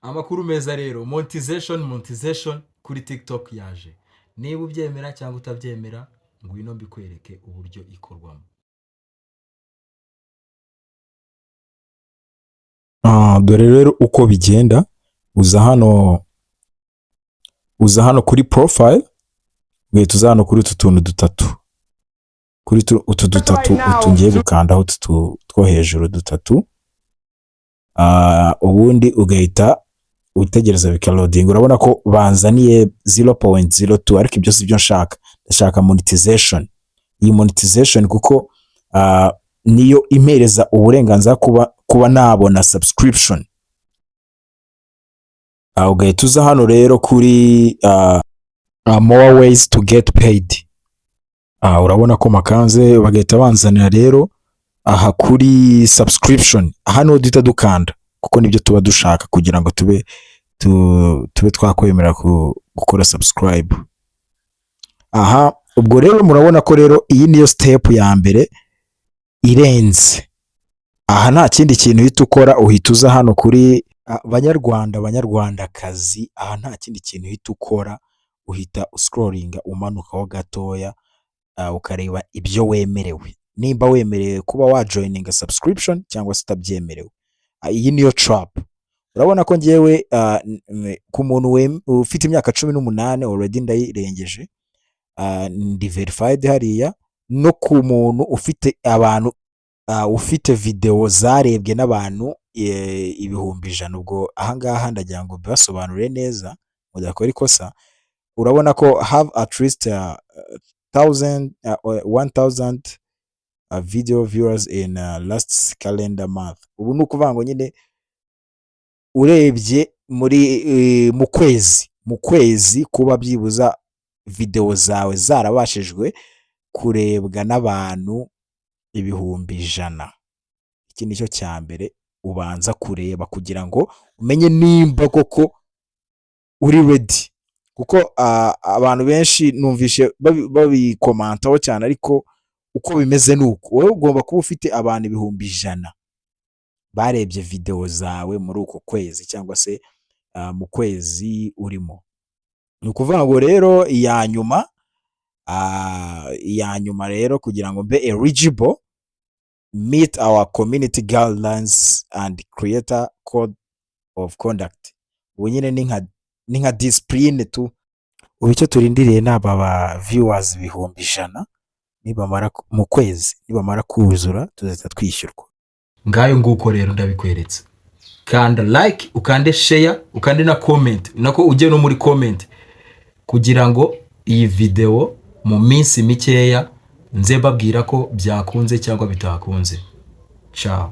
Amakuru meza rero, monetization kuri TikTok yaje. Niba ubyemera cyangwa utabyemera, ngwino mbikwereke uburyo ikorwamo. Dore rero uko bigenda, uza hano kuri profile, ugahita uza hano kuri utu tuntu dutatu, kuri utu dutatu utungiye gukandaho two hejuru dutatu, ubundi ugahita utegereza bikarodinga. Urabona ko banzaniye 0.02 ariko ibyo si byo nshaka. Ndashaka monetization. Iyi monetization kuko niyo impereza uburenganzira kuba nabona subscription. Ugahita uza hano rero kuri more ways to get paid. Urabona ko makanze bagahita banzanira rero aha kuri subscription. Hano duhita dukanda kuko nibyo tuba dushaka kugira ngo tube twakwemera gukora subscribe. Ubwo rero murabona ko rero iyi niyo step ya mbere irenze. Nta kindi kintu uhita ukora, uhita uza hano kuri banyarwandakazi. Nta kindi kintu uhita ukora, uhita scrollinga umanukaho gatoya, ukareba ibyo wemerewe. Nimba wemerewe kuba wajoininga subscription cyangwa se utabyemerewe. Iyi niyo trap. Urabona ko ngewe ku muntu ufite imyaka 18 already ndayirengeje, ndi verified hariya. No ku muntu ufite ufite video zarebwe n'abantu 100,000. Ubwo ahangaha ndagira ngo bibasobanurire neza mudakora ikosa. Urabona ko have at least 1000 video viewers in last calendar month. Ubu ni ukuvuga ngo nyine urebye mu kwezi kuba byibuza video zawe zarabashijwe kurebwa n'abantu 100,000. Iki nicyo cya mbere ubanza kureba kugira ngo umenye nimba koko uri ready, kuko abantu benshi numvishe babikomantaho cyane, ariko uko bimeze nuko wowe ugomba kuba ufite abantu 100,000 barebye video zawe muri uko kwezi cyangwa se mu kwezi urimo. Ni ukuvuga ngo rero iya nyuma rero kugira ngo mbe eligible, meet our community guidelines and creator code of conduct. Ubu nyine ni nka discipline tu. Ubu icyo turindiriye ni aba viewers 100,000 nibamara mu kwezi, nibamara kuzura tuzahita twishyurwa. Ngayo nguko rero ndabikweretse. Kanda like, ukande share, ukande na comment. Nako ujye no muri comment kugira ngo iyi video mu minsi mikeya nze babwira ko byakunze cyangwa bitakunze. Ciao.